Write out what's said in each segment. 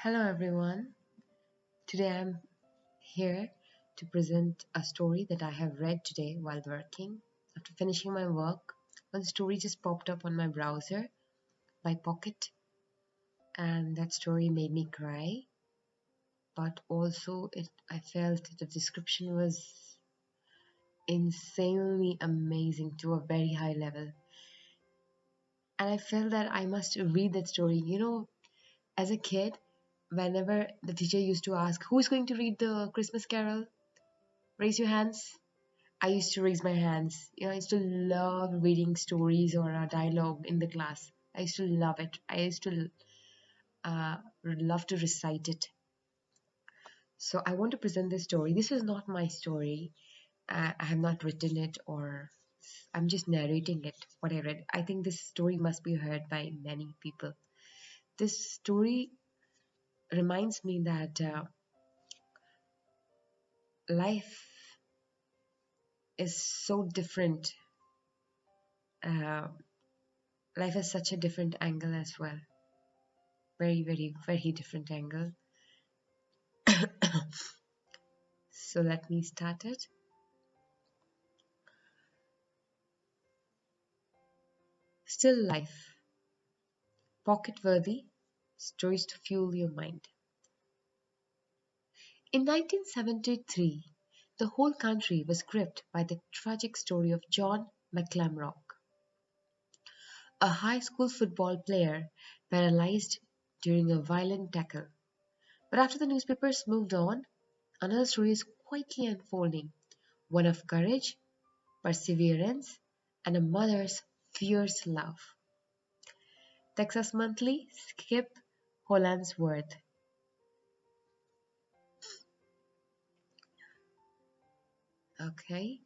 Hello everyone. Today I'm here to present a story that I have read today while working. After finishing my work, one story just popped up on my browser by Pocket, and that story made me cry. But also, I felt the description was insanely amazing to a very high level, and I felt that I must read that story. As a kid, whenever the teacher used to ask, "Who is going to read the Christmas Carol? Raise your hands." I used to raise my hands. I used to love reading stories or a dialogue in the class. I used to love it. I used to love to recite it. So I want to present this story. This is not my story. I have not written it, or I'm just narrating it, what I read. I think this story must be heard by many people. This story reminds me that life is so different. Uh, Life has such a different angle as well. Very, very, very different angle. So let me start it. Still life. Pocket worthy stories to fuel your mind. In 1973, the whole country was gripped by the tragic story of John McClamrock, a high school football player paralyzed during a violent tackle. But after the newspapers moved on, another story is quietly unfolding, one of courage, perseverance, and a mother's fierce love. Texas Monthly, Skip Hollandsworth. Okay.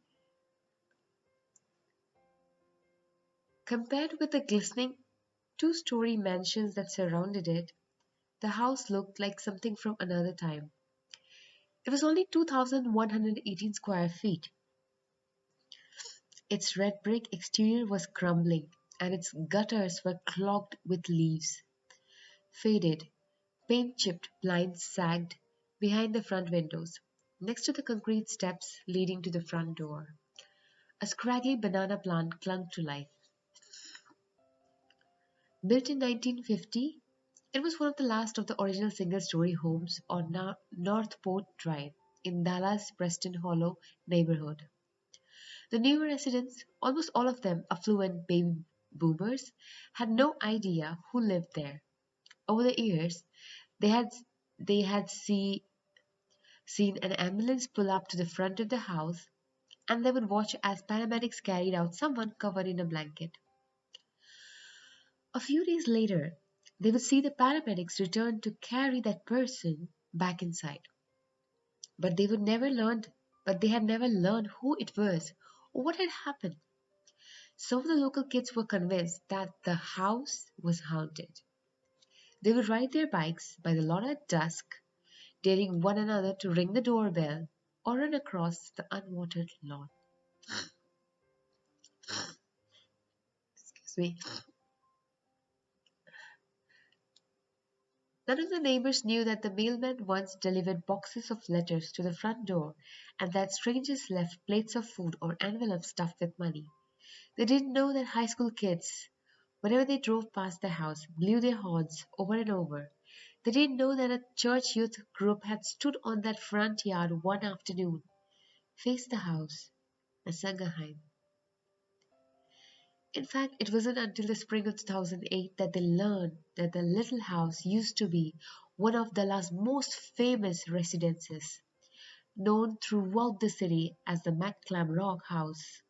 Compared with the glistening two-story mansions that surrounded it, the house looked like something from another time. It was only 2,118 square feet. Its red brick exterior was crumbling, and its gutters were clogged with leaves. Faded, paint-chipped blinds sagged behind the front windows, next to the concrete steps leading to the front door. A scraggly banana plant clung to life. Built in 1950, it was one of the last of the original single-story homes on Northport Drive in Dallas' Preston Hollow neighborhood. The new residents, almost all of them affluent baby boomers, had no idea who lived there. Over the years, they had they had seen an ambulance pull up to the front of the house, and they would watch as paramedics carried out someone covered in a blanket. A few days later, they would see the paramedics return to carry that person back inside. But they had never learned who it was or what had happened. Some of the local kids were convinced that the house was haunted. They would ride their bikes by the lawn at dusk, daring one another to ring the doorbell or run across the unwatered lawn. Excuse me. None of the neighbors knew that the mailman once delivered boxes of letters to the front door and that strangers left plates of food or envelopes stuffed with money. They didn't know that high school kids, whenever they drove past the house, blew their horns over and over. They didn't know that a church youth group had stood on that front yard one afternoon, faced the house, and sung a hymn. In fact, it wasn't until the spring of 2008 that they learned that the little house used to be one of Dallas' most famous residences, known throughout the city as the McClamrock House.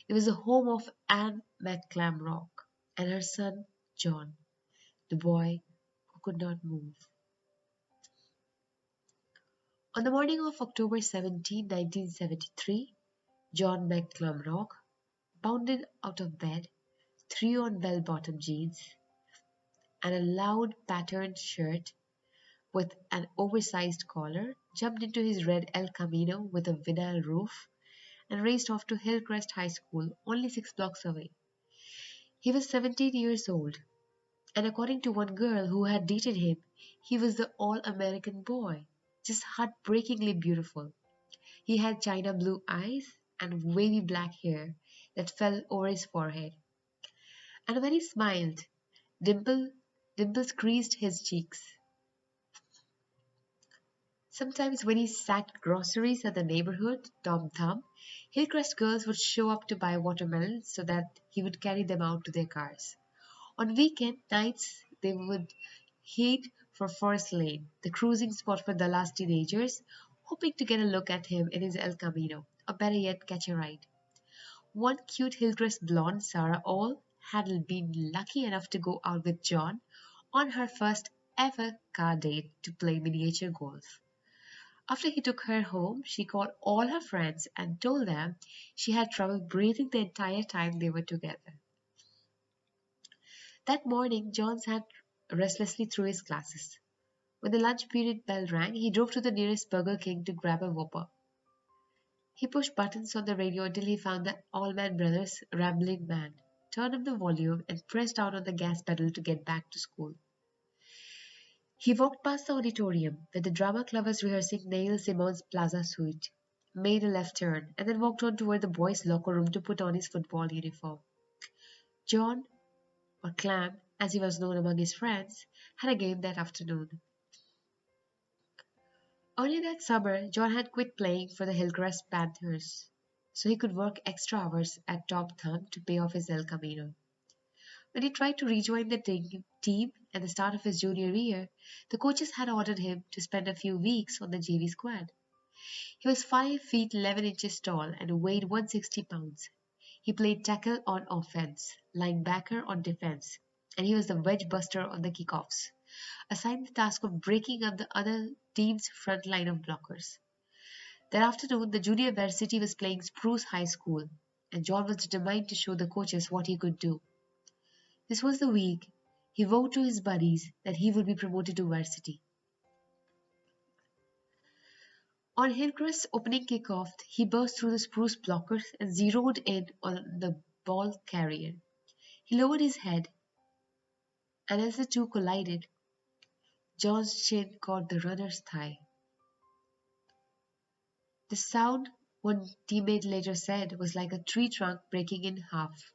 It was the home of Anne McClamrock and her son John, the boy who could not move. On the morning of October 17, 1973, John McClamrock bounded out of bed, threw on bell-bottom jeans and a loud patterned shirt with an oversized collar, jumped into his red El Camino with a vinyl roof, and raced off to Hillcrest High School, only 6 blocks away. He was 17 years old, and according to one girl who had dated him, He was the all-American boy, just heartbreakingly beautiful. He had china blue eyes and wavy black hair that fell over his forehead. And when he smiled, dimple, dimples creased his cheeks. Sometimes when he sacked groceries at the neighborhood Tom Thumb, Hillcrest girls would show up to buy watermelons so that he would carry them out to their cars. On weekend nights, they would head for Forest Lane, the cruising spot for Dallas teenagers, hoping to get a look at him in his El Camino, or better yet, catch a ride. One cute Hillcrest blonde, Sarah All, had been lucky enough to go out with John on her first ever car date to play miniature golf. After he took her home, she called all her friends and told them she had trouble breathing the entire time they were together. That morning, John sat restlessly through his classes. When the lunch period bell rang, he drove to the nearest Burger King to grab a Whopper. He pushed buttons on the radio until he found the Allman Brothers' Ramblin' Man, turned up the volume, and pressed down on the gas pedal to get back to school. He walked past the auditorium, where the drama club was rehearsing Neil Simon's Plaza Suite, made a left turn, and then walked on toward the boys' locker room to put on his football uniform. John, or Clam, as he was known among his friends, had a game that afternoon. Early that summer, John had quit playing for the Hillcrest Panthers, so he could work extra hours at Top Thumb to pay off his El Camino. When he tried to rejoin the team at the start of his junior year, the coaches had ordered him to spend a few weeks on the JV squad. He was 5 feet 11 inches tall and weighed 160 pounds. He played tackle on offense, linebacker on defense, and he was the wedge buster on the kickoffs, assigned the task of breaking up the other team's front line of blockers. That afternoon, the junior varsity was playing Spruce High School, and John was determined to show the coaches what he could do. This was the week he vowed to his buddies that he would be promoted to varsity. On Hillcrest's opening kickoff, he burst through the Spruce blockers and zeroed in on the ball carrier. He lowered his head, and as the two collided, John's chin caught the runner's thigh. The sound, one teammate later said, was like a tree trunk breaking in half.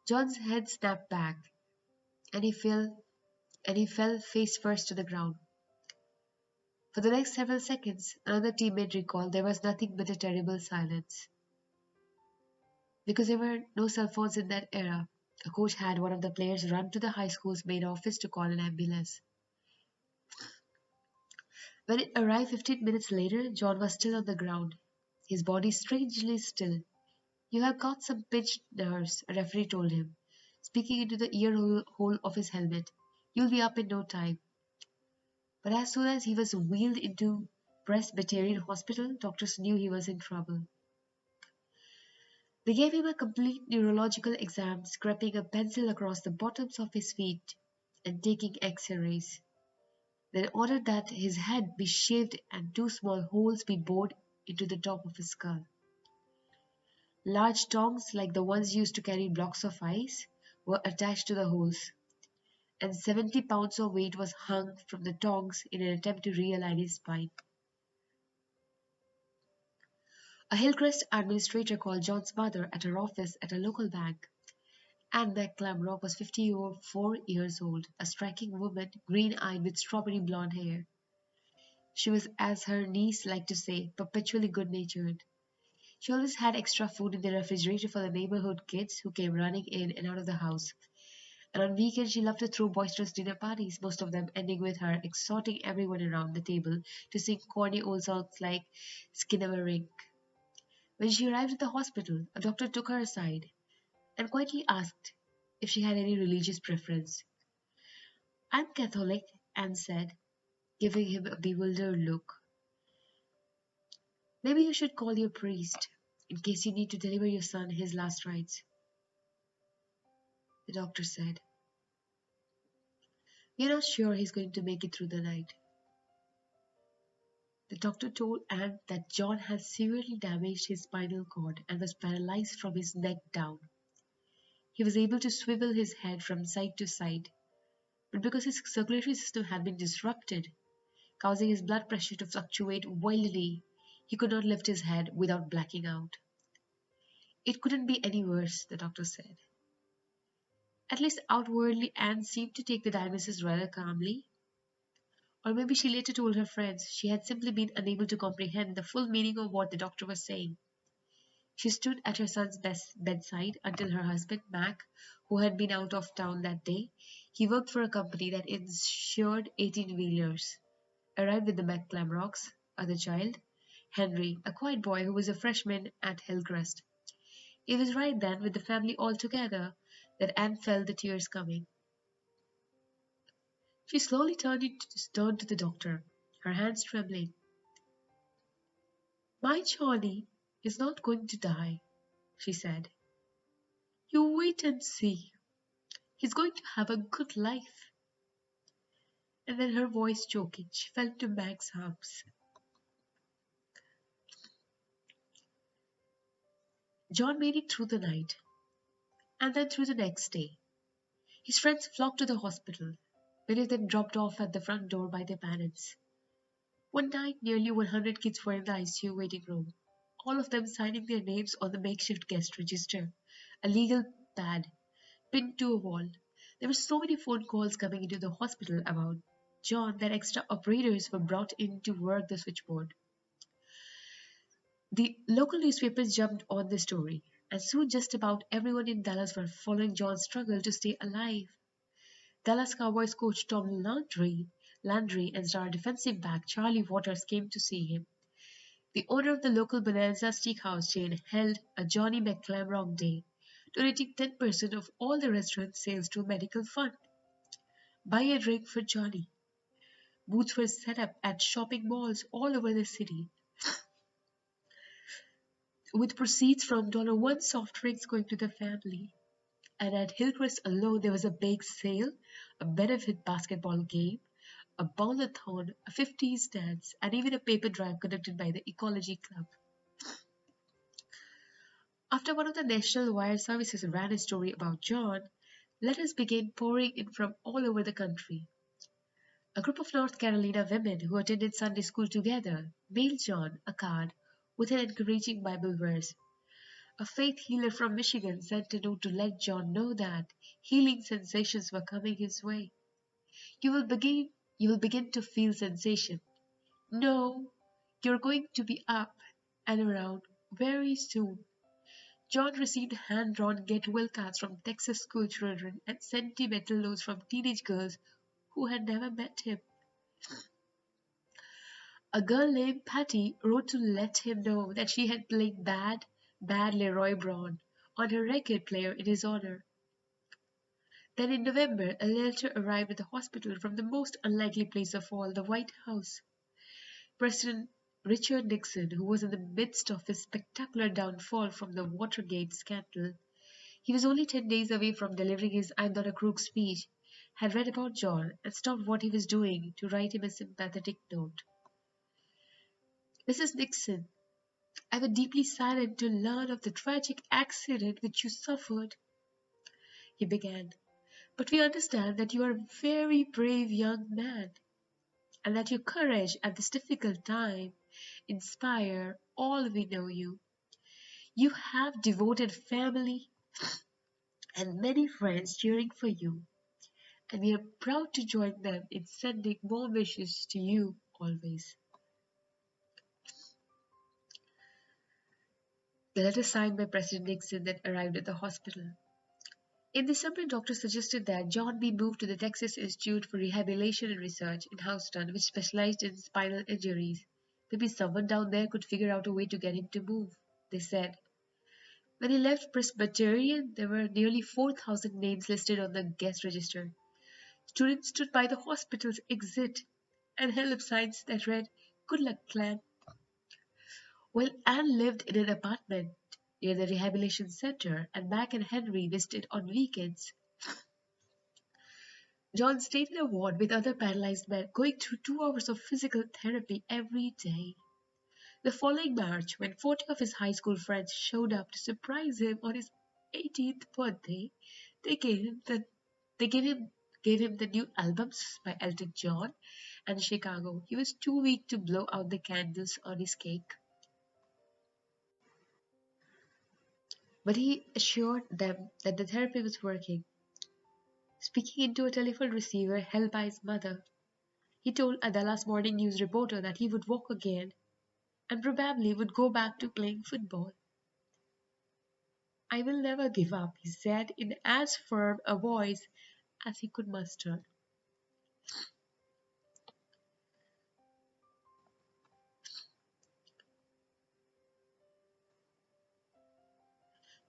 John's head snapped back, and he fell face first to the ground. For the next several seconds, another teammate recalled, there was nothing but a terrible silence. Because there were no cell phones in that era, a coach had one of the players run to the high school's main office to call an ambulance. When it arrived 15 minutes later, John was still on the ground, his body strangely still. You have got some pinched nerves, a referee told him, speaking into the ear hole of his helmet. You'll be up in no time. But as soon as he was wheeled into Presbyterian Hospital, doctors knew he was in trouble. They gave him a complete neurological exam, scraping a pencil across the bottoms of his feet and taking x-rays. Then ordered that his head be shaved and 2 small holes be bored into the top of his skull. Large tongs, like the ones used to carry blocks of ice, were attached to the holes, and 70 pounds of weight was hung from the tongs in an attempt to realign his spine. A Hillcrest administrator called John's mother at her office at a local bank. Anne McClamrock was 54 years old, a striking woman, green-eyed with strawberry blonde hair. She was, as her niece liked to say, perpetually good-natured. She always had extra food in the refrigerator for the neighborhood kids who came running in and out of the house. And on weekends she loved to throw boisterous dinner parties, most of them ending with her exhorting everyone around the table to sing corny old songs like Skinnamarink. When she arrived at the hospital, a doctor took her aside and quietly asked if she had any religious preference. I'm Catholic, Anne said, giving him a bewildered look. Maybe you should call your priest, in case you need to deliver your son his last rites, the doctor said. We're not sure he's going to make it through the night. The doctor told Anne that John had severely damaged his spinal cord and was paralyzed from his neck down. He was able to swivel his head from side to side, but because his circulatory system had been disrupted, causing his blood pressure to fluctuate wildly, he could not lift his head without blacking out. It couldn't be any worse, the doctor said. At least outwardly, Anne seemed to take the diagnosis rather calmly. Or maybe she later told her friends she had simply been unable to comprehend the full meaning of what the doctor was saying. She stood at her son's bedside until her husband, Mac, who had been out of town that day, he worked for a company that insured 18-wheelers, arrived with the McClamrocks, other child, Henry, a quiet boy who was a freshman at Hillcrest. It was right then, with the family all together, that Anne felt the tears coming. She slowly turned to the doctor, her hands trembling. "My Johnny is not going to die," she said. "You wait and see. He's going to have a good life." And then her voice choking, she fell into Mac's arms. John made it through the night, and then through the next day. His friends flocked to the hospital, many of them dropped off at the front door by their parents. One night, nearly 100 kids were in the ICU waiting room, all of them signing their names on the makeshift guest register, a legal pad pinned to a wall. There were so many phone calls coming into the hospital about John that extra operators were brought in to work the switchboard. The local newspapers jumped on the story, and soon just about everyone in Dallas was following John's struggle to stay alive. Dallas Cowboys coach Tom Landry and star defensive back Charlie Waters came to see him. The owner of the local Bonanza Steakhouse chain held a Johnny McClamrock Day, donating 10% of all the restaurant sales to a medical fund. Buy a drink for Johnny. Booths were set up at shopping malls all over the city, with proceeds from $1 soft drinks going to the family. And at Hillcrest alone, there was a bake sale, a benefit basketball game, a bowl-a-thon, a 50s dance, and even a paper drive conducted by the Ecology Club. After one of the national wire services ran a story about John, letters began pouring in from all over the country. A group of North Carolina women who attended Sunday school together mailed John a card with an encouraging Bible verse. A faith healer from Michigan sent a note to let John know that healing sensations were coming his way. You will begin to feel sensation. No, you're going to be up and around very soon. John received hand-drawn get-well cards from Texas school children and sentimental notes from teenage girls who had never met him. A girl named Patty wrote to let him know that she had played Bad Leroy Brown on her record player in his honor. Then in November, a letter arrived at the hospital from the most unlikely place of all, the White House. President Richard Nixon, who was in the midst of his spectacular downfall from the Watergate scandal, he was only 10 days away from delivering his "I'm not a crook" speech, had read about John and stopped what he was doing to write him a sympathetic note. "Mrs. Nixon, I was deeply saddened to learn of the tragic accident which you suffered," he began. "But we understand that you are a very brave young man, and that your courage at this difficult time inspire all we know you. You have devoted family and many friends cheering for you, and we are proud to join them in sending more wishes to you always." The letter signed by President Nixon then arrived at the hospital. In December, doctors suggested that John be moved to the Texas Institute for Rehabilitation and Research in Houston, which specialized in spinal injuries. Maybe someone down there could figure out a way to get him to move, they said. When he left Presbyterian, there were nearly 4,000 names listed on the guest register. Students stood by the hospital's exit and held up signs that read, "Good luck, clan." While Anne lived in an apartment near the rehabilitation center and Mac and Henry visited on weekends, John stayed in a ward with other paralyzed men, going through 2 hours of physical therapy every day. The following March, when 40 of his high school friends showed up to surprise him on his 18th birthday, they gave him the they gave him the new albums by Elton John and Chicago. He was too weak to blow out the candles on his cake, but he assured them that the therapy was working. Speaking into a telephone receiver held by his mother, he told a Dallas Morning News reporter that he would walk again and probably would go back to playing football. I will never give up, he said in as firm a voice as he could muster.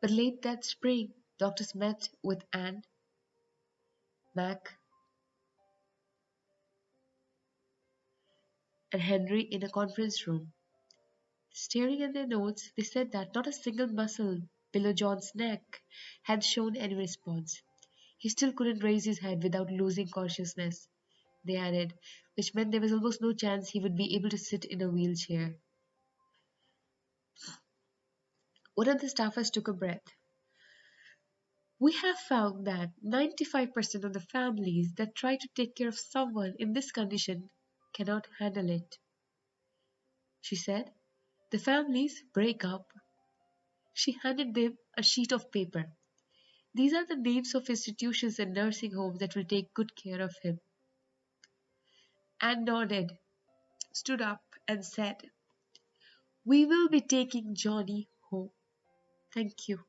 But late that spring, doctors met with Anne, Mac, and Henry in a conference room. Staring at their notes, they said that not a single muscle below John's neck had shown any response. He still couldn't raise his head without losing consciousness, they added, which meant there was almost no chance he would be able to sit in a wheelchair. One of the staffers took a breath. We have found that 95% of the families that try to take care of someone in this condition cannot handle it, she said. The families break up. She handed them a sheet of paper. These are the names of institutions and nursing homes that will take good care of him. Anne nodded, stood up, and said, We will be taking Johnny home. Thank you.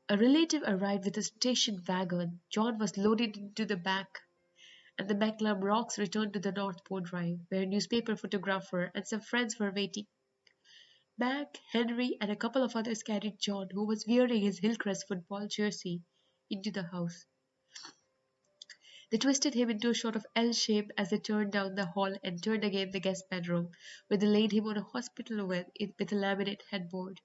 A relative arrived with a station wagon. John was loaded into the back, and the McLam Rocks returned to the Northport Drive, where a newspaper photographer and some friends were waiting. Mac, Henry, and a couple of others carried John, who was wearing his Hillcrest football jersey, into the house. They twisted him into a sort of L shape as they turned down the hall and turned again the guest bedroom, where they laid him on a hospital bed with a laminate headboard.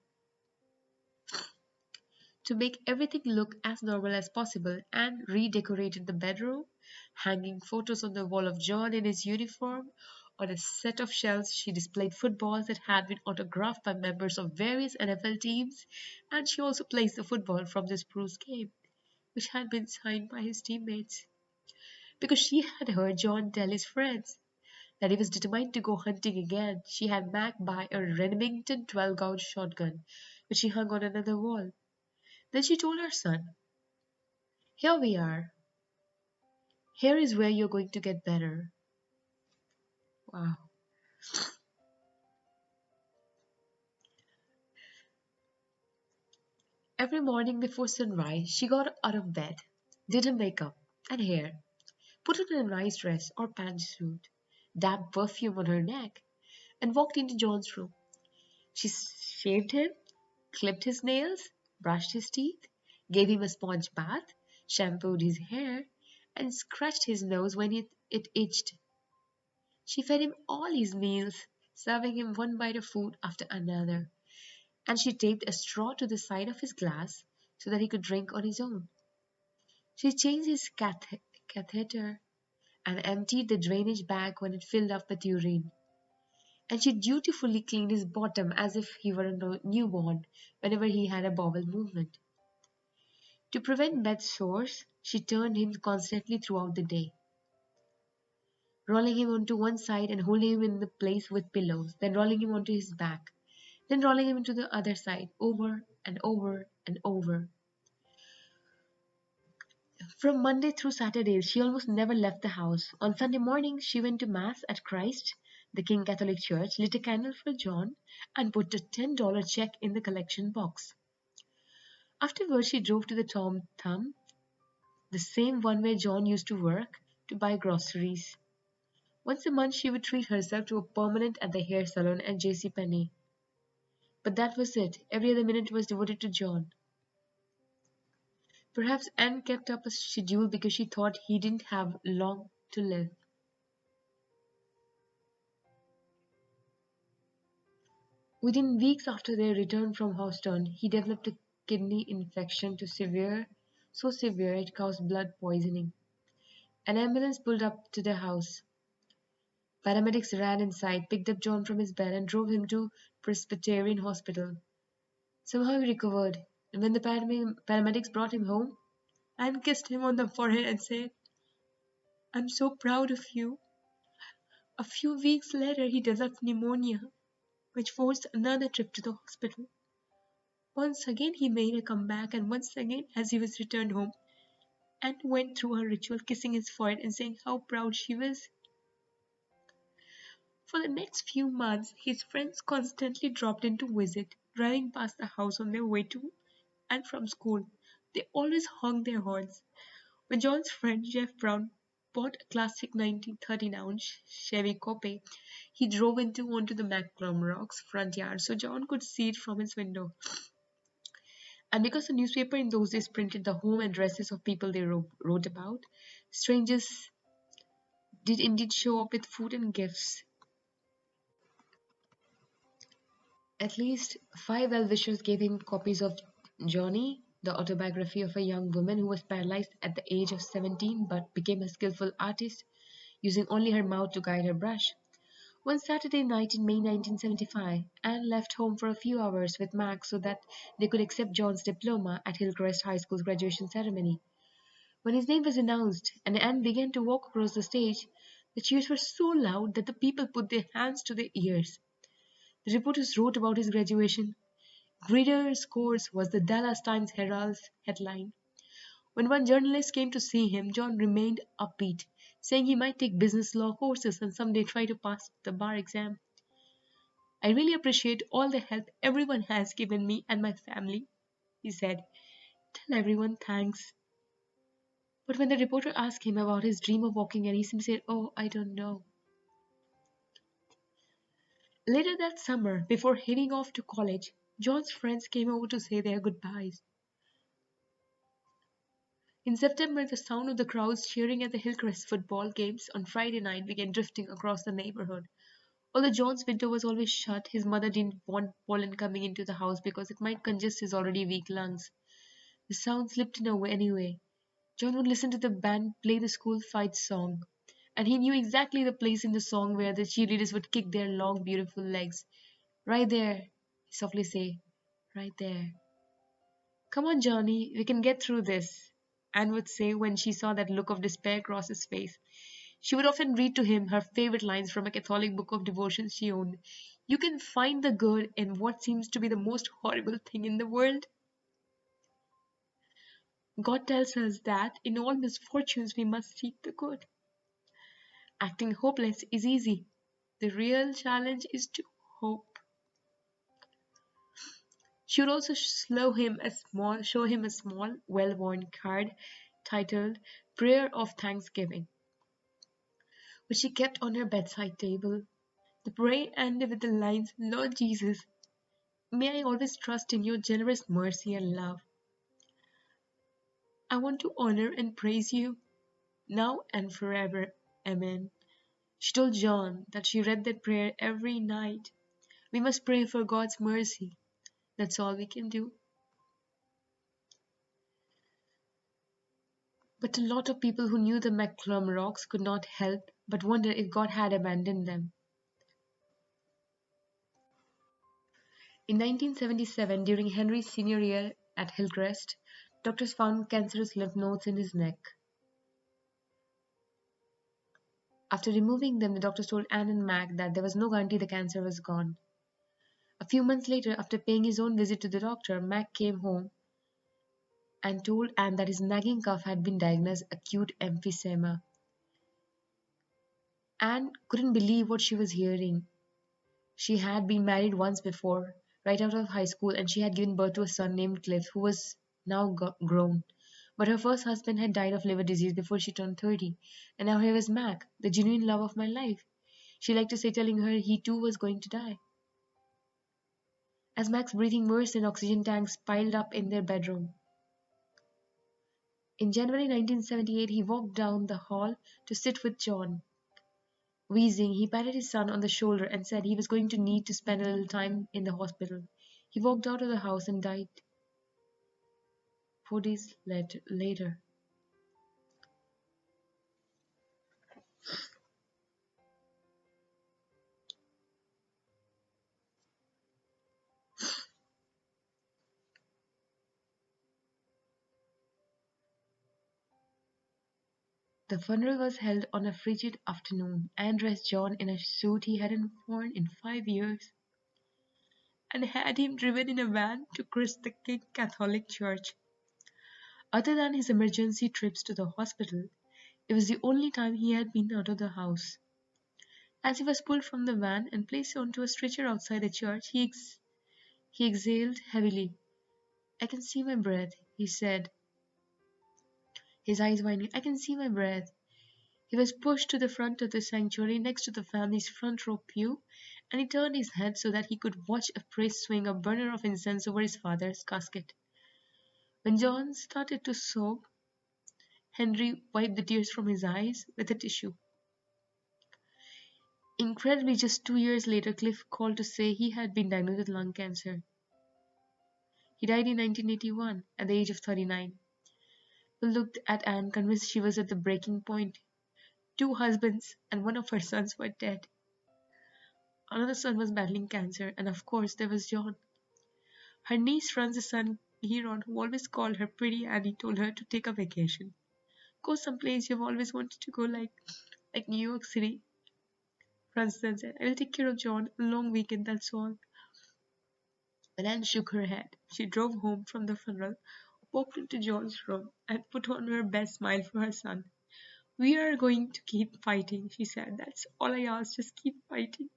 To make everything look as normal as possible, Anne redecorated the bedroom, hanging photos on the wall of John in his uniform. On a set of shelves, she displayed footballs that had been autographed by members of various NFL teams, and she also placed the football from the Spruce game, which had been signed by his teammates. Because she had heard John tell his friends that he was determined to go hunting again, she had Mac buy a Remington 12-gauge shotgun, which she hung on another wall. Then she told her son, Here we are. Here is where you're going to get better. Wow. Every morning before sunrise, she got out of bed, did her makeup and hair, put on a nice dress or pantsuit, dabbed perfume on her neck, and walked into John's room. She shaved him, clipped his nails, brushed his teeth, gave him a sponge bath, shampooed his hair, and scratched his nose when it itched. She fed him all his meals, serving him one bite of food after another, and she taped a straw to the side of his glass so that he could drink on his own. She changed his catheter and emptied the drainage bag when it filled up with urine. And she dutifully cleaned his bottom as if he were a newborn whenever he had a bowel movement. To prevent bed sores, she turned him constantly throughout the day, rolling him onto one side and holding him in the place with pillows, then rolling him onto his back, then rolling him to the other side, over and over and over. From Monday through Saturday, she almost never left the house. On Sunday morning, she went to Mass at Christ, the King Catholic Church, lit a candle for John, and put a $10 check in the collection box. Afterwards, she drove to the Tom Thumb, the same one where John used to work, to buy groceries. Once a month, she would treat herself to a permanent at the hair salon and J.C. Penney. But that was it. Every other minute was devoted to John. Perhaps Anne kept up a schedule because she thought he didn't have long to live. Within weeks after their return from Houston, he developed a kidney infection so severe it caused blood poisoning. An ambulance pulled up to the house. Paramedics ran inside, picked up John from his bed, and drove him to Presbyterian Hospital. Somehow he recovered, And when the paramedics brought him home, Anne kissed him on the forehead and said, "I'm so proud of you." A few weeks later, he developed pneumonia, which forced another trip to the hospital. Once again, he made a comeback, and once again, as he was returned home, Anne went through her ritual, kissing his forehead and saying how proud she was. For the next few months, his friends constantly dropped in to visit, driving past the house on their way to and from school. They always honked their horns. When John's friend Jeff Brown bought a classic 1939 Chevy Coupe, he drove onto the McClellan's front yard so John could see it from his window. And because the newspaper in those days printed the home addresses of people they wrote about, strangers did indeed show up with food and gifts. At least five well-wishers gave him copies of Johnny, the autobiography of a young woman who was paralyzed at the age of 17 but became a skillful artist, using only her mouth to guide her brush. One Saturday night in May 1975, Anne left home for a few hours with Max so that they could accept John's diploma at Hillcrest High School's graduation ceremony. When his name was announced and Anne began to walk across the stage, the cheers were so loud that the people put their hands to their ears. The reporters wrote about his graduation. "Greater scores" was the Dallas Times Herald's headline. When one journalist came to see him, John remained upbeat, saying he might take business law courses and someday try to pass the bar exam. "I really appreciate all the help everyone has given me and my family," he said. "Tell everyone thanks." But when the reporter asked him about his dream of walking, and he simply said, "Oh, I don't know." Later that summer, before heading off to college, John's friends came over to say their goodbyes. In September, the sound of the crowds cheering at the Hillcrest football games on Friday night began drifting across the neighborhood. Although John's window was always shut, his mother didn't want pollen coming into the house because it might congest his already weak lungs. The sound slipped in anyway. John would listen to the band play the school fight song, and he knew exactly the place in the song where the cheerleaders would kick their long, beautiful legs. "Right there," he softly say, "right there." "Come on, Johnny, we can get through this," Anne would say when she saw that look of despair cross his face. She would often read to him her favorite lines from a Catholic book of devotion she owned. "You can find the good in what seems to be the most horrible thing in the world." God tells us that in all misfortunes we must seek the good. Acting hopeless is easy. The real challenge is to hope. She would also show him a small, well-worn card titled "Prayer of Thanksgiving," which she kept on her bedside table. The prayer ended with the lines, "Lord Jesus, may I always trust in your generous mercy and love. I want to honor and praise you now and forever. Amen." She told John that she read that prayer every night. We must pray for God's mercy. That's all we can do. But a lot of people who knew the McClellan's could not help but wonder if God had abandoned them. In 1977, during Henry's senior year at Hillcrest, doctors found cancerous lymph nodes in his neck. After removing them, the doctors told Anne and Mac that there was no guarantee the cancer was gone. A few months later, after paying his own visit to the doctor, Mac came home and told Anne that his nagging cough had been diagnosed acute emphysema. Anne couldn't believe what she was hearing. She had been married once before, right out of high school, and she had given birth to a son named Cliff, who was now grown. But her first husband had died of liver disease before she turned 30, and now here was Mac, the genuine love of my life. She liked to say, telling her he too was going to die. As Mac's breathing worsened, oxygen tanks piled up in their bedroom. In January 1978, he walked down the hall to sit with John. Wheezing, he patted his son on the shoulder and said he was going to need to spend a little time in the hospital. He walked out of the house and died 4 days later. The funeral was held on a frigid afternoon. Anne dressed John in a suit he hadn't worn in 5 years and had him driven in a van to Christ the King Catholic Church. Other than his emergency trips to the hospital, it was the only time he had been out of the house. As he was pulled from the van and placed onto a stretcher outside the church, he exhaled heavily. I can see my breath, he said, his eyes winding. I can see my breath. He was pushed to the front of the sanctuary next to the family's front row pew, and he turned his head so that he could watch a priest swing a burner of incense over his father's casket. When John started to sob, Henry wiped the tears from his eyes with a tissue. Incredibly, just 2 years later, Cliff called to say he had been diagnosed with lung cancer. He died in 1981 at the age of 39. He looked at Anne, convinced she was at the breaking point. Two husbands and one of her sons were dead. Another son was battling cancer, and of course there was John. Her niece Frances' son Heron, who always called her Pretty Annie, told her to take a vacation. Go someplace you've always wanted to go, like New York City. Frances said, I will take care of John. A long weekend, that's all. But Anne shook her head. She drove home from the funeral, walked into John's room, and put on her best smile for her son. We are going to keep fighting, she said. That's all I ask, just keep fighting.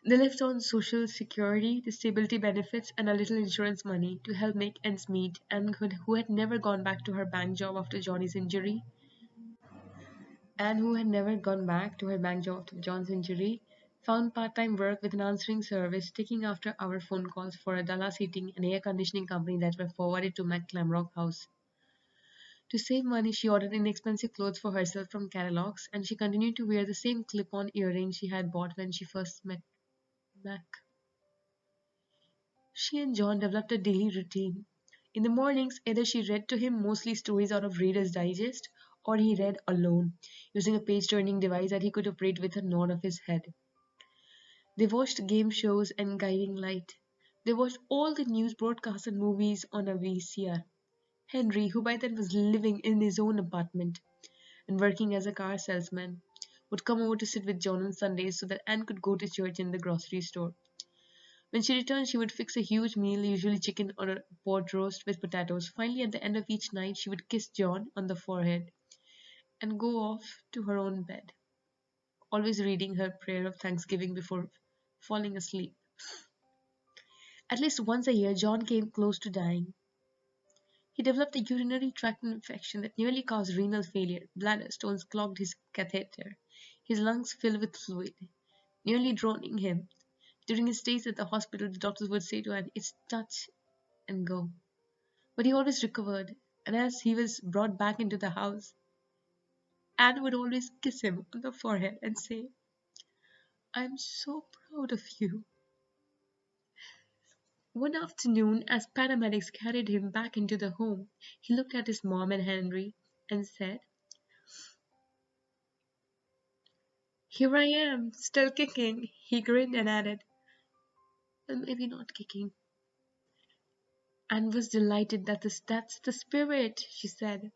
They lived on Social Security, disability benefits, and a little insurance money to help make ends meet, and who had never gone back to her bank job after Johnny's injury, found part-time work with an answering service, taking after-hour phone calls for a Dallas heating and air conditioning company that were forwarded to McClamrock House. To save money, she ordered inexpensive clothes for herself from catalogs, and she continued to wear the same clip-on earrings she had bought when she first met Mac. She and John developed a daily routine. In the mornings, either she read to him mostly stories out of Reader's Digest, or he read alone, using a page-turning device that he could operate with a nod of his head. They watched game shows and Guiding Light. They watched all the news broadcasts and movies on a VCR. Henry, who by then was living in his own apartment and working as a car salesman, would come over to sit with John on Sundays so that Anne could go to church in the grocery store. When she returned, she would fix a huge meal, usually chicken or a pot roast with potatoes. Finally, at the end of each night, she would kiss John on the forehead and go off to her own bed, always reading her prayer of thanksgiving before falling asleep. At least once a year, John came close to dying. He developed a urinary tract infection that nearly caused renal failure. Bladder stones clogged his catheter. His lungs filled with fluid, nearly drowning him. During his stays at the hospital, the doctors would say to Anne, it's touch and go. But he always recovered, and as he was brought back into the house, Anne would always kiss him on the forehead and say, I'm so proud of you. One afternoon, as paramedics carried him back into the home, he looked at his mom and Henry and said, Here I am, still kicking. He grinned and added, Well, maybe not kicking. Anne was delighted that's the spirit, she said.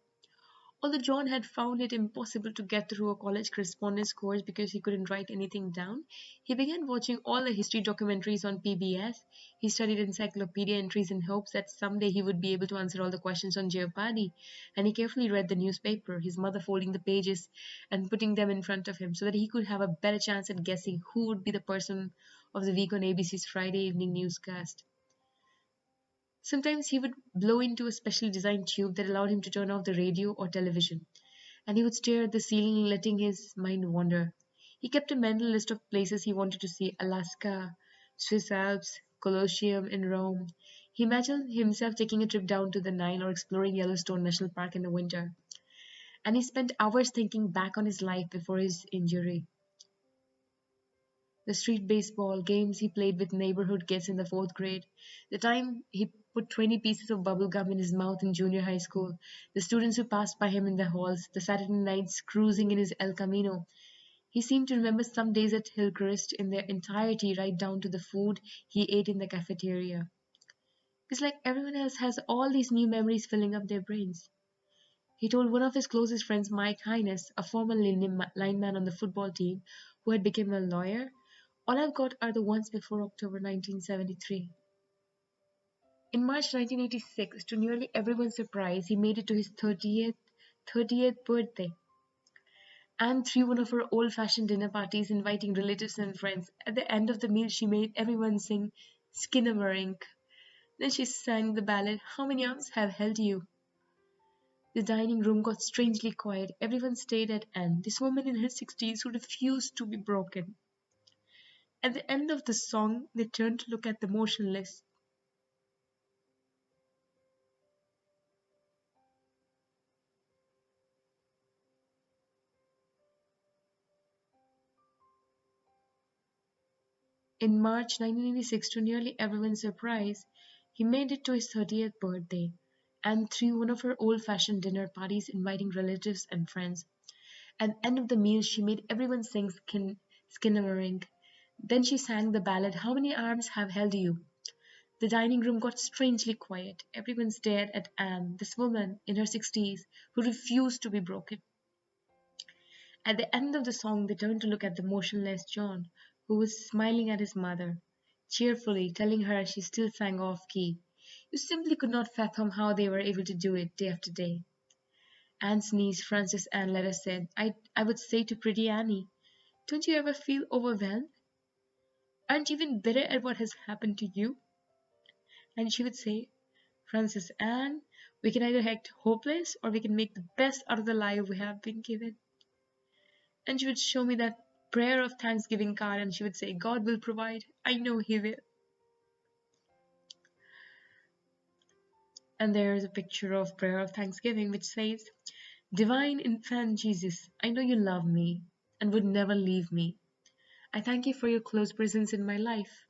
Although John had found it impossible to get through a college correspondence course because he couldn't write anything down, he began watching all the history documentaries on PBS. He studied encyclopedia entries in hopes that someday he would be able to answer all the questions on Jeopardy, and he carefully read the newspaper, his mother folding the pages and putting them in front of him so that he could have a better chance at guessing who would be the person of the week on ABC's Friday evening newscast. Sometimes he would blow into a specially designed tube that allowed him to turn off the radio or television, and he would stare at the ceiling, letting his mind wander. He kept a mental list of places he wanted to see: Alaska, Swiss Alps, Colosseum in Rome. He imagined himself taking a trip down to the Nile or exploring Yellowstone National Park in the winter. And he spent hours thinking back on his life before his injury. The street baseball games he played with neighborhood kids in the fourth grade, the time he put 20 pieces of bubble gum in his mouth in junior high school, the students who passed by him in the halls, the Saturday nights cruising in his El Camino. He seemed to remember some days at Hillcrest in their entirety, right down to the food he ate in the cafeteria. It's like everyone else has all these new memories filling up their brains. He told one of his closest friends, Mike Hines, a former lineman on the football team who had become a lawyer, all I've got are the ones before October 1973. In March 1986, to nearly everyone's surprise, he made it to his 30th birthday. Anne threw one of her old-fashioned dinner parties, inviting relatives and friends. At the end of the meal, she made everyone sing Skinnamarink. Then she sang the ballad, How Many Arms Have Held You? The dining room got strangely quiet. Everyone stared at Anne, this woman in her 60s who refused to be broken. At the end of the song, they turned to look at the motionless. In March 1986, to nearly everyone's surprise, he made it to his 30th birthday and threw one of her old-fashioned dinner parties, inviting relatives and friends. At the end of the meal, she made everyone sing Skinnamarink. Then she sang the ballad, How Many Arms Have Held You? The dining room got strangely quiet. Everyone stared at Anne, this woman in her 60s who refused to be broken. At the end of the song, they turned to look at the motionless John, who was smiling at his mother, cheerfully telling her she still sang off key. You simply could not fathom how they were able to do it day after day. Anne's niece, Frances Ann, later said, I would say to pretty Annie, don't you ever feel overwhelmed? Aren't you even bitter at what has happened to you? And she would say, Frances Ann, we can either act hopeless or we can make the best out of the life we have been given. And she would show me that prayer of thanksgiving card and she would say, God will provide. I know He will. And there is a picture of prayer of thanksgiving which says, Divine Infant Jesus, I know you love me and would never leave me. I thank you for your close presence in my life.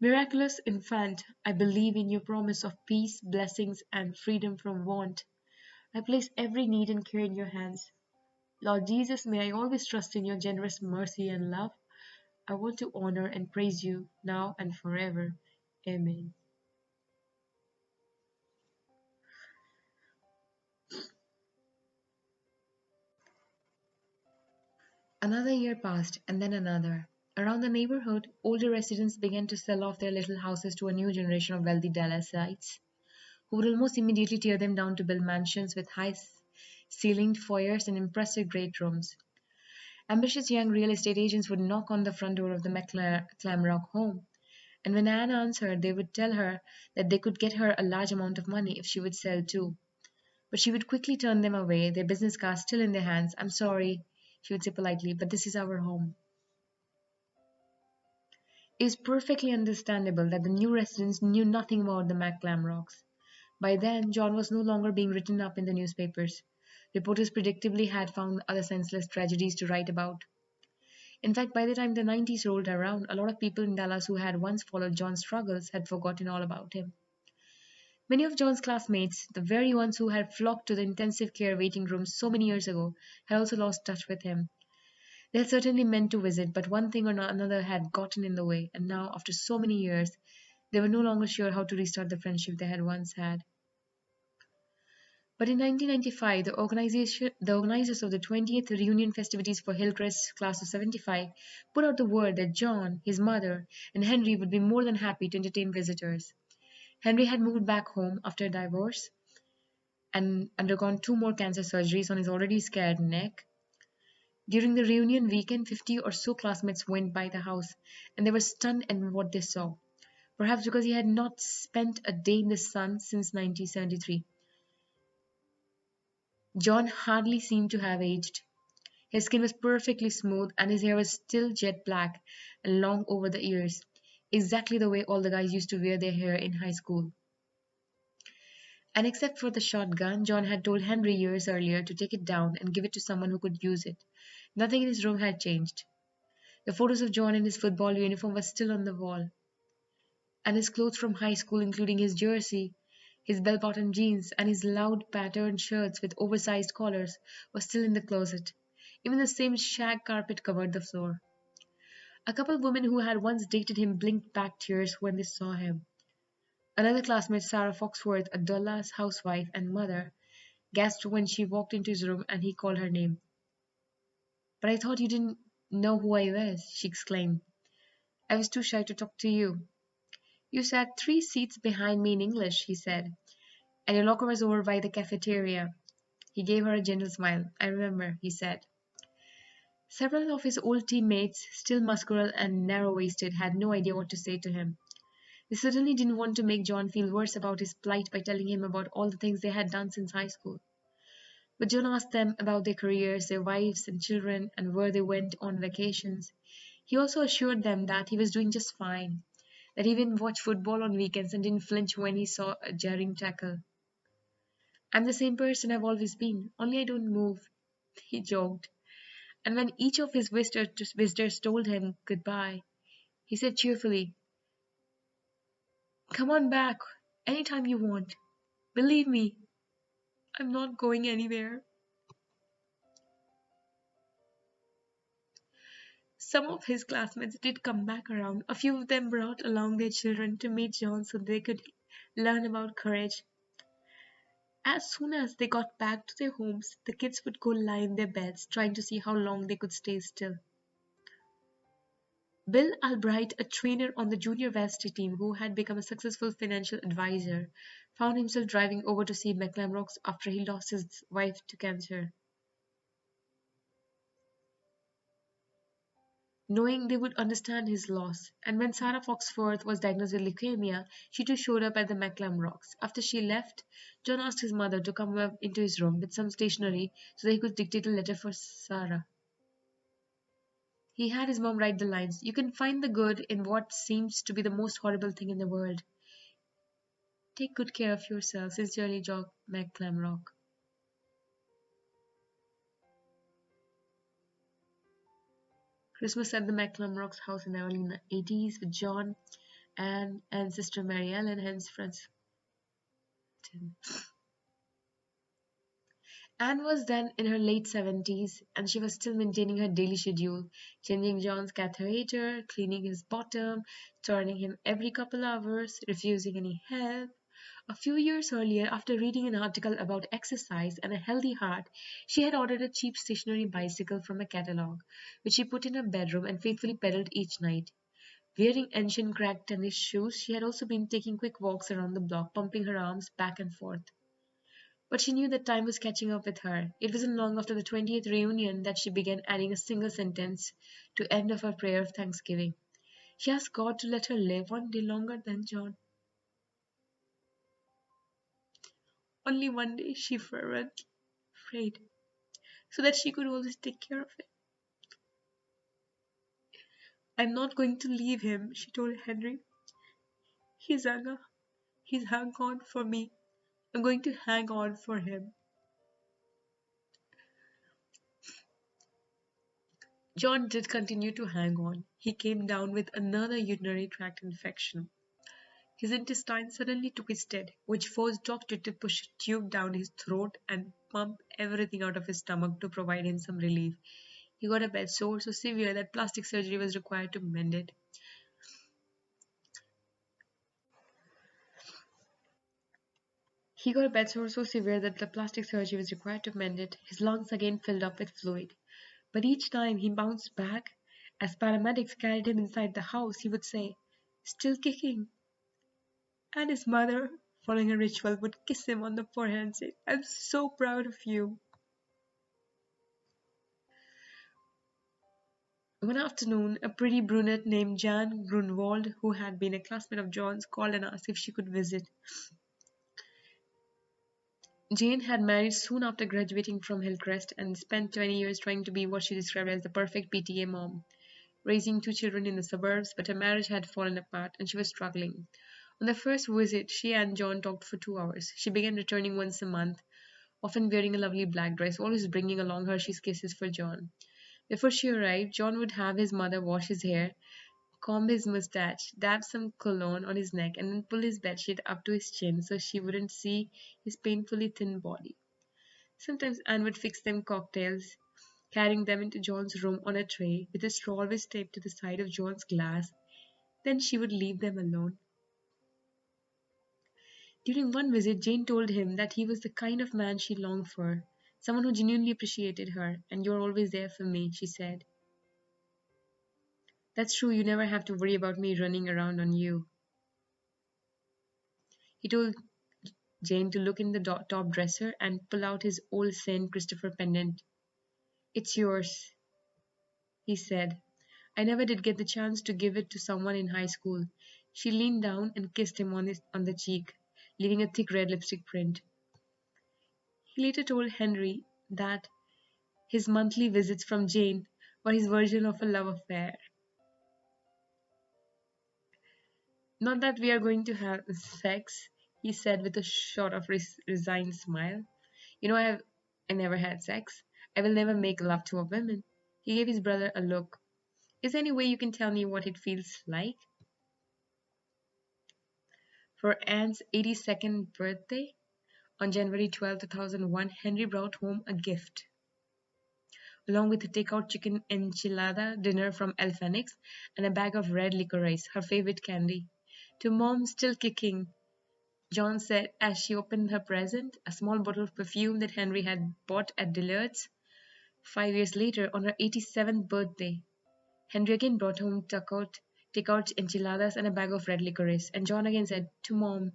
Miraculous Infant, I believe in your promise of peace, blessings, and freedom from want. I place every need and care in your hands. Lord Jesus, may I always trust in your generous mercy and love. I want to honor and praise you now and forever. Amen. Another year passed, and then another. Around the neighborhood, older residents began to sell off their little houses to a new generation of wealthy Dallasites, who would almost immediately tear them down to build mansions with high ceilinged foyers and impressive great rooms. Ambitious young real estate agents would knock on the front door of the McClamrock home, and when Anne answered, they would tell her that they could get her a large amount of money if she would sell too. But she would quickly turn them away, their business cards still in their hands. I'm sorry, she would say politely, but this is our home. It is perfectly understandable that the new residents knew nothing about the McClamrocks. By then, John was no longer being written up in the newspapers. Reporters predictably had found other senseless tragedies to write about. In fact, by the time the 90s rolled around, a lot of people in Dallas who had once followed John's struggles had forgotten all about him. Many of John's classmates, the very ones who had flocked to the intensive care waiting rooms so many years ago, had also lost touch with him. They had certainly meant to visit, but one thing or another had gotten in the way, and now, after so many years, they were no longer sure how to restart the friendship they had once had. But in 1995, the organizers of the 20th reunion festivities for Hillcrest's class of 75 put out the word that John, his mother, and Henry would be more than happy to entertain visitors. Henry had moved back home after a divorce and undergone 2 more cancer surgeries on his already scarred neck. During the reunion weekend, 50 or so classmates went by the house, and they were stunned at what they saw, perhaps because he had not spent a day in the sun since 1973. John hardly seemed to have aged. His skin was perfectly smooth, and his hair was still jet black and long over the ears, exactly the way all the guys used to wear their hair in high school. And except for the shotgun, John had told Henry years earlier to take it down and give it to someone who could use it. Nothing in his room had changed. The photos of John in his football uniform were still on the wall, and his clothes from high school, including his jersey, his bell-bottom jeans, and his loud patterned shirts with oversized collars, were still in the closet. Even the same shag carpet covered the floor. A couple of women who had once dated him blinked back tears when they saw him. Another classmate, Sarah Foxworth, a Dallas housewife and mother, gasped when she walked into his room and he called her name. "But I thought you didn't know who I was," she exclaimed. "I was too shy to talk to you." "You sat 3 seats behind me in English," he said, "and your locker was over by the cafeteria." He gave her a gentle smile. "I remember," he said. Several of his old teammates, still muscular and narrow-waisted, had no idea what to say to him. They certainly didn't want to make John feel worse about his plight by telling him about all the things they had done since high school. But John asked them about their careers, their wives and children, and where they went on vacations. He also assured them that he was doing just fine, that he even watched football on weekends and didn't flinch when he saw a jarring tackle. "I'm the same person I've always been, only I don't move," he joked. And when each of his visitors told him goodbye, he said cheerfully, "Come on back anytime you want. Believe me, I'm not going anywhere." Some of his classmates did come back around. A few of them brought along their children to meet John so they could learn about courage. As soon as they got back to their homes, the kids would go lie in their beds, trying to see how long they could stay still. Bill Albright, a trainer on the junior varsity team who had become a successful financial advisor, found himself driving over to see McLamrocks after he lost his wife to cancer. Knowing they would understand his loss, and when Sarah Foxworth was diagnosed with leukemia, she too showed up at the McLamrocks. After she left, John asked his mother to come up into his room with some stationery so that he could dictate a letter for Sarah. He had his mom write the lines, "You can find the good in what seems to be the most horrible thing in the world. Take good care of yourself. Sincerely, John McLamrock." Christmas at the McLamrock's house in the early 80s with John, Anne, and sister Mary Ellen, hence Francis. Anne was then in her late 70s, and she was still maintaining her daily schedule, changing John's catheter, cleaning his bottom, turning him every couple hours, refusing any help. A few years earlier, after reading an article about exercise and a healthy heart, she had ordered a cheap stationary bicycle from a catalog, which she put in her bedroom and faithfully pedaled each night. Wearing ancient cracked tennis shoes, she had also been taking quick walks around the block, pumping her arms back and forth. But she knew that time was catching up with her. It wasn't long after the 20th reunion that she began adding a single sentence to end of her prayer of thanksgiving. She asked God to let her live 1 day longer than John. Only 1 day, she fervently prayed, so that she could always take care of him. "I'm not going to leave him," she told Henry. He's hung, he's hung on for me. I'm going to hang on for him." John did continue to hang on. He came down with another urinary tract infection. His intestines suddenly twisted, which forced doctor to push a tube down his throat and pump everything out of his stomach to provide him some relief. He got a bad sore so severe that plastic surgery was required to mend it. He got a bad sore so severe that the plastic surgery was required to mend it. His lungs again filled up with fluid. But each time he bounced back, as paramedics carried him inside the house, he would say, "Still kicking." And his mother, following a ritual, would kiss him on the forehead and say, "I'm so proud of you." One afternoon, a pretty brunette named Jan Grunwald, who had been a classmate of John's, called and asked if she could visit. Jane had married soon after graduating from Hillcrest and spent 20 years trying to be what she described as the perfect PTA mom, raising 2 children in the suburbs, but her marriage had fallen apart and she was struggling. On their first visit, she and John talked for 2 hours. She began returning once a month, often wearing a lovely black dress, always bringing along Hershey's Kisses for John. Before she arrived, John would have his mother wash his hair, comb his mustache, dab some cologne on his neck, and then pull his bedsheet up to his chin so she wouldn't see his painfully thin body. Sometimes Anne would fix them cocktails. carrying them into John's room on a tray with a straw always taped to the side of John's glass. Then she would leave them alone. During one visit, Jane told him that he was the kind of man she longed for, someone who genuinely appreciated her, and you're always there for me, she said. That's true, you never have to worry about me running around on you. He told Jane to look in the top dresser and pull out his old Saint Christopher pendant. It's yours, he said. I never did get the chance to give it to someone in high school. She leaned down and kissed him on the cheek, leaving a thick red lipstick print. He later told Henry that his monthly visits from Jane were his version of a love affair. Not that we are going to have sex, he said with a sort of resigned smile. You know, I never had sex. I will never make love to a woman. He gave his brother a look. Is there any way you can tell me what it feels like? For Anne's 82nd birthday, on January 12, 2001, Henry brought home a gift, along with a takeout chicken enchilada dinner from El Fenix and a bag of red licorice, her favorite candy. To Mom, still kicking, John said as she opened her present, a small bottle of perfume that Henry had bought at Dillard's. 5 years later, on her 87th birthday, Henry again brought home takeout enchiladas and a bag of red licorice, and John again said, to Mom,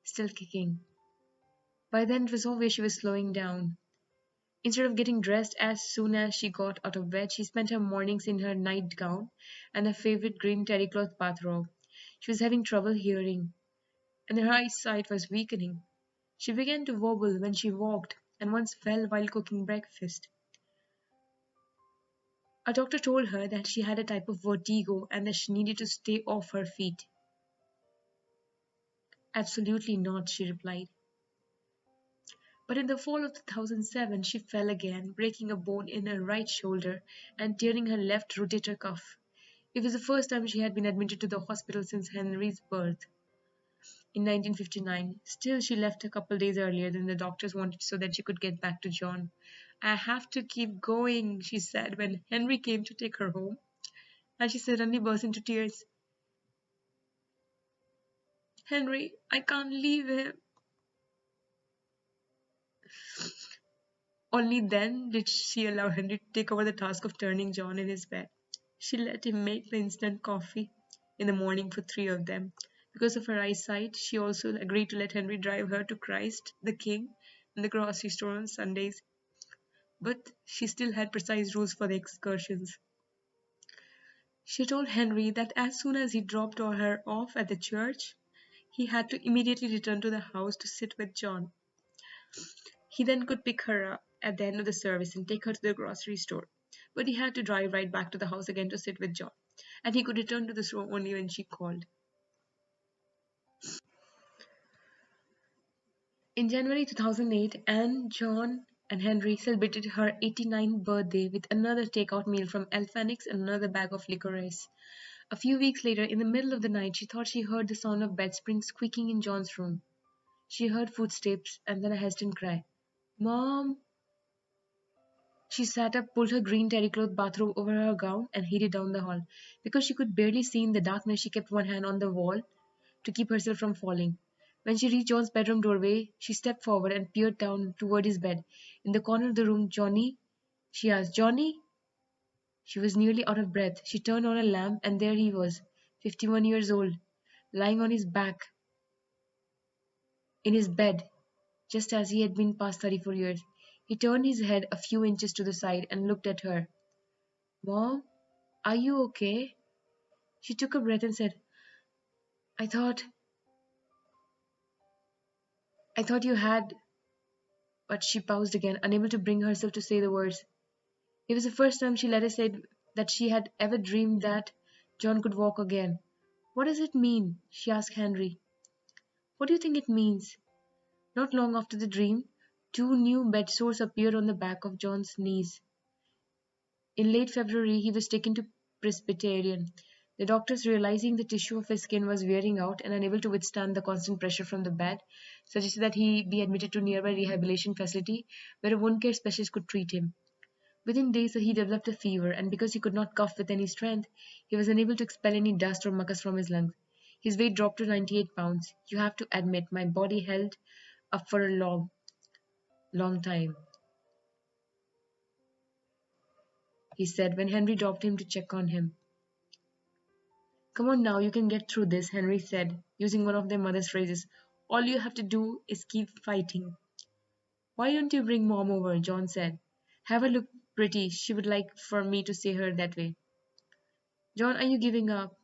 still kicking. By then it was obvious she was slowing down. Instead of getting dressed as soon as she got out of bed, she spent her mornings in her nightgown and her favorite green terrycloth bathrobe. She was having trouble hearing, and her eyesight was weakening. She began to wobble when she walked, and once fell while cooking breakfast. A doctor told her that she had a type of vertigo and that she needed to stay off her feet. Absolutely not, she replied. But in the fall of 2007, she fell again, breaking a bone in her right shoulder and tearing her left rotator cuff. It was the first time she had been admitted to the hospital since Henry's birth in 1959. Still, she left a couple days earlier than the doctors wanted so that she could get back to John. I have to keep going, she said when Henry came to take her home, and she suddenly burst into tears. Henry, I can't leave him. Only then did she allow Henry to take over the task of turning John in his bed. She let him make the instant coffee in the morning for three of them. Because of her eyesight, she also agreed to let Henry drive her to Christ, the King, and the grocery store on Sundays. But she still had precise rules for the excursions. She told Henry that as soon as he dropped her off at the church, he had to immediately return to the house to sit with John. He then could pick her up at the end of the service and take her to the grocery store. But he had to drive right back to the house again to sit with John, and he could return to the store only when she called. In January 2008, Anne, John, and Henry celebrated her 89th birthday with another takeout meal from El Fenix and another bag of licorice. A few weeks later, in the middle of the night, she thought she heard the sound of bed springs squeaking in John's room. She heard footsteps and then a hesitant cry. Mom! She sat up, pulled her green terrycloth bathrobe over her gown, and hid it down the hall. Because she could barely see in the darkness, she kept one hand on the wall to keep herself from falling. When she reached John's bedroom doorway, she stepped forward and peered down toward his bed. In the corner of the room, Johnny? She asked, Johnny? She was nearly out of breath. She turned on a lamp, and there he was, 51 years old, lying on his back in his bed, just as he had been past 34 years. He turned his head a few inches to the side and looked at her. Mom, are you okay? She took a breath and said, I thought you had. But she paused again, unable to bring herself to say the words. It was the first time she later said that she had ever dreamed that John could walk again. What does it mean? She asked Henry. What do you think it means? Not long after the dream, two new bed sores appeared on the back of John's knees. In late February, he was taken to Presbyterian. The doctors, realizing the tissue of his skin was wearing out and unable to withstand the constant pressure from the bed, suggested that he be admitted to a nearby rehabilitation facility where a wound care specialist could treat him. Within days, he developed a fever, and because he could not cough with any strength, he was unable to expel any dust or mucus from his lungs. His weight dropped to 98 pounds. You have to admit, my body held up for a long, long time, he said when Henry dropped him to check on him. Come on now, you can get through this, Henry said, using one of their mother's phrases. All you have to do is keep fighting. Why don't you bring Mom over? John said. Have her look pretty. She would like for me to say her that way. John, are you giving up?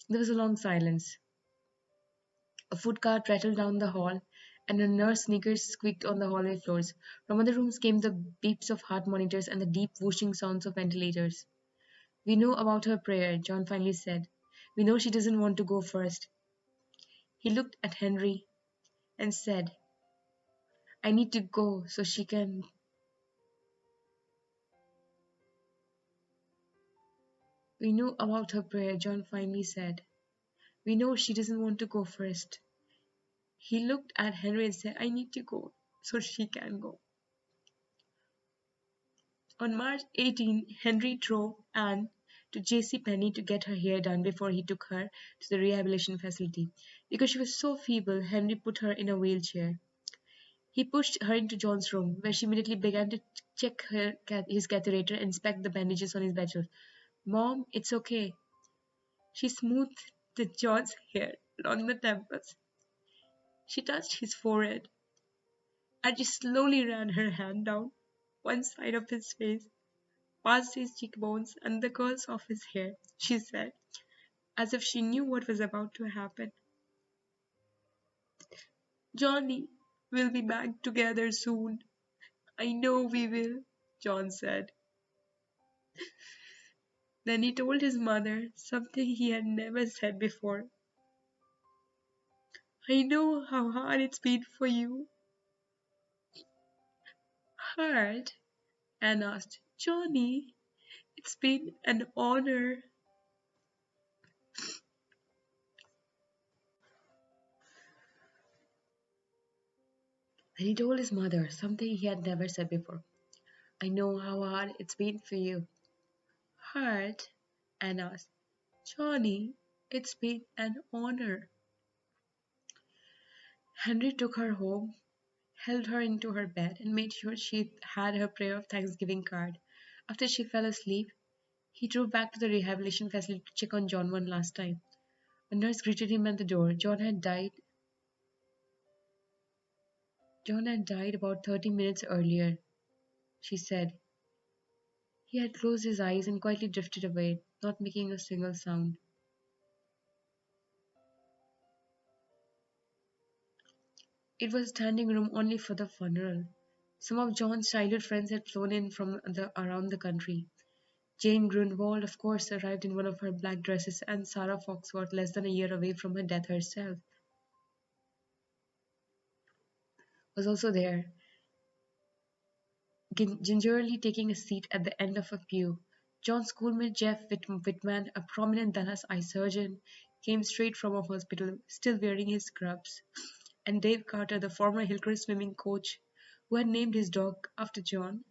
There was a long silence. A foot cart rattled down the hall, and a nurse sneakers squeaked on the hallway floors. From other rooms came the beeps of heart monitors and the deep whooshing sounds of ventilators. We know about her prayer, John finally said. We know she doesn't want to go first. He looked at Henry and said, I need to go so she can. We know about her prayer, John finally said. We know she doesn't want to go first. He looked at Henry and said, I need to go so she can go. On March 18, Henry drove Anne to J.C. Penney to get her hair done before he took her to the rehabilitation facility. Because she was so feeble, Henry put her in a wheelchair. He pushed her into John's room, where she immediately began to check his catheter and inspect the bandages on his bedroll. Mom, it's okay. She smoothed John's hair along the temples. She touched his forehead, and she slowly ran her hand down one side of his face, past his cheekbones and the curls of his hair, she said, as if she knew what was about to happen. Johnny, we'll be back together soon. I know we will, John said. Then he told his mother something he had never said before. I know how hard it's been for you. Hard? Anne asked. Johnny, it's been an honor. Then he told his mother something he had never said before. I know how hard it's been for you. Hard? Anne asked. Johnny, it's been an honor. Henry took her home, held her into her bed, and made sure she had her prayer of thanksgiving card. After she fell asleep, he drove back to the rehabilitation facility to check on John one last time. A nurse greeted him at the door. John had died. John had died about 30 minutes earlier, she said. He had closed his eyes and quietly drifted away, not making a single sound. It was a standing room only for the funeral. Some of John's childhood friends had flown in from around the country. Jane Grunwald, of course, arrived in one of her black dresses, and Sarah Foxworth, less than a year away from her death herself, was also there, gingerly taking a seat at the end of a pew. John's schoolmate Jeff Whitman, a prominent Dallas eye surgeon, came straight from a hospital, still wearing his scrubs, and Dave Carter, the former Hillcrest swimming coach, who had named his dog after John,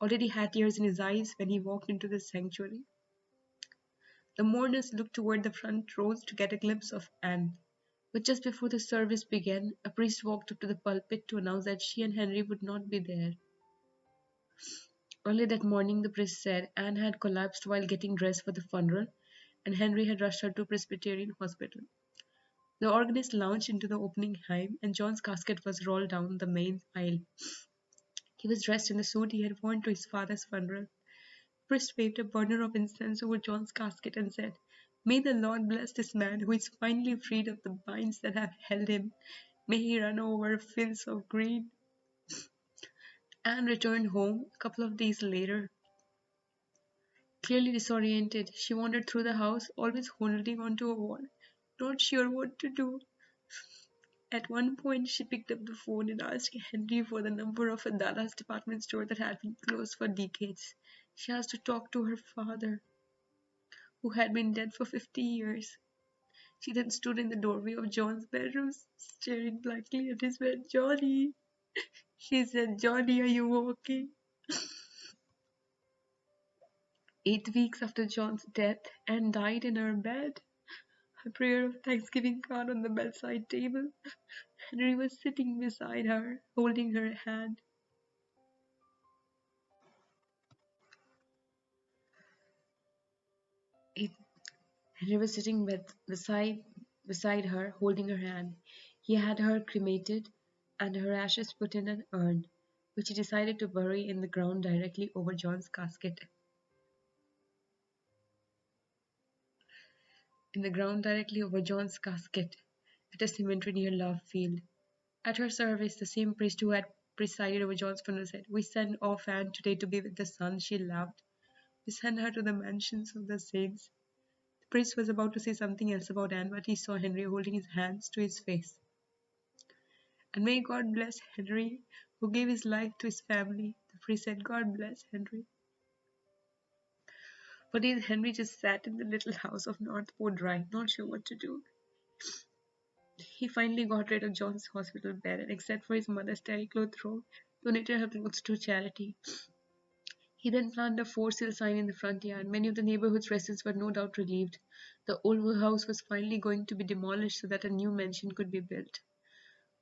already had tears in his eyes when he walked into the sanctuary. The mourners looked toward the front rows to get a glimpse of Anne. But just before the service began, a priest walked up to the pulpit to announce that she and Henry would not be there. Early that morning, the priest said Anne had collapsed while getting dressed for the funeral, and Henry had rushed her to Presbyterian Hospital. The organist lounged into the opening hymn, and John's casket was rolled down the main aisle. He was dressed in the suit he had worn to his father's funeral. The priest waved a burner of incense over John's casket and said, May the Lord bless this man who is finally freed of the binds that have held him. May he run over fields of green. Anne returned home a couple of days later. Clearly disoriented, she wandered through the house, always holding onto a wall, not sure what to do. At one point, she picked up the phone and asked Henry for the number of a Dallas department store that had been closed for decades. She asked to talk to her father, who had been dead for 50 years. She then stood in the doorway of John's bedroom, staring blankly at his bed. Johnny, she said, Johnny, are you okay? 8 weeks after John's death, Anne died in her bed. Her prayer of thanksgiving card on the bedside table. Henry was sitting beside her, holding her hand. It, Henry was sitting beside her, holding her hand. He had her cremated and her ashes put in an urn, which he decided to bury in the ground directly over John's casket. In the ground directly over John's casket, at a cemetery near Love Field. At her service, the same priest who had presided over John's funeral said, "We send off Anne today to be with the son she loved. We send her to the mansions of the saints." The priest was about to say something else about Anne, but he saw Henry holding his hands to his face. "And may God bless Henry, who gave his life to his family." The priest said, "God bless Henry." For days, Henry just sat in the little house of Northport Drive, not sure what to do. He finally got rid of John's hospital bed and, except for his mother's terry cloth robe, donated her clothes to charity. He then planted a for sale sign in the front yard. Many of the neighborhood's residents were no doubt relieved. The old house was finally going to be demolished so that a new mansion could be built.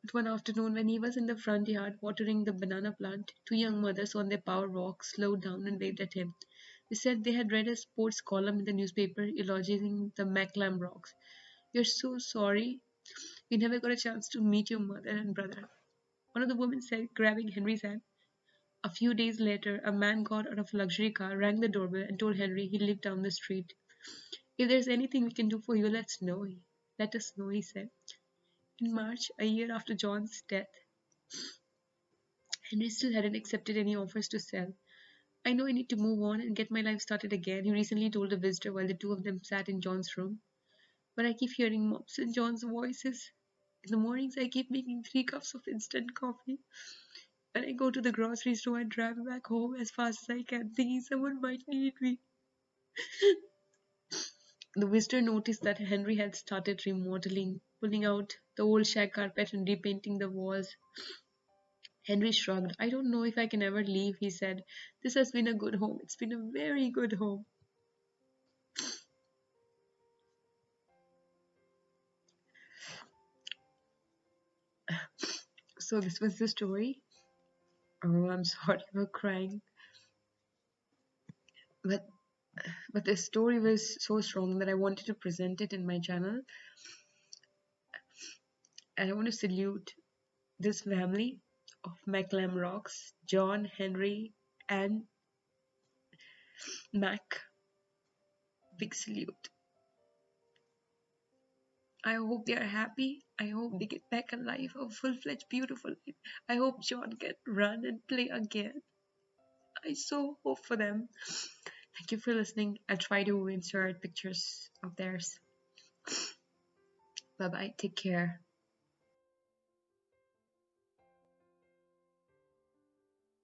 But one afternoon, when he was in the front yard watering the banana plant, two young mothers on their power walk slowed down and waved at him. They said they had read a sports column in the newspaper elogizing the Maclam Rocks. "We're so sorry. We never got a chance to meet your mother and brother," one of the women said, grabbing Henry's hand. A few days later, a man got out of a luxury car, rang the doorbell, and told Henry he lived down the street. "If there's anything we can do for you, Let us know," he said. In March, a year after John's death, Henry still hadn't accepted any offers to sell. "I know I need to move on and get my life started again," he recently told a visitor while the two of them sat in John's room. "But I keep hearing Mop's and John's voices. In the mornings, I keep making 3 cups of instant coffee. When I go to the grocery store, I drive back home as fast as I can, thinking someone might need me." The visitor noticed that Henry had started remodeling, pulling out the old shag carpet and repainting the walls. Henry shrugged. "I don't know if I can ever leave," he said. "This has been a good home. It's been a very good home." So this was the story. Oh, I'm sorry for crying. But the story was so strong that I wanted to present it in my channel. And I want to salute this family of Maclam Rocks, John, Henry, and Mac. Big salute. I hope they are happy. I hope they get back a life, a full-fledged, beautiful life. I hope John can run and play again. I so hope for them. Thank you for listening. I'll try to insert pictures of theirs. Bye bye. Take care.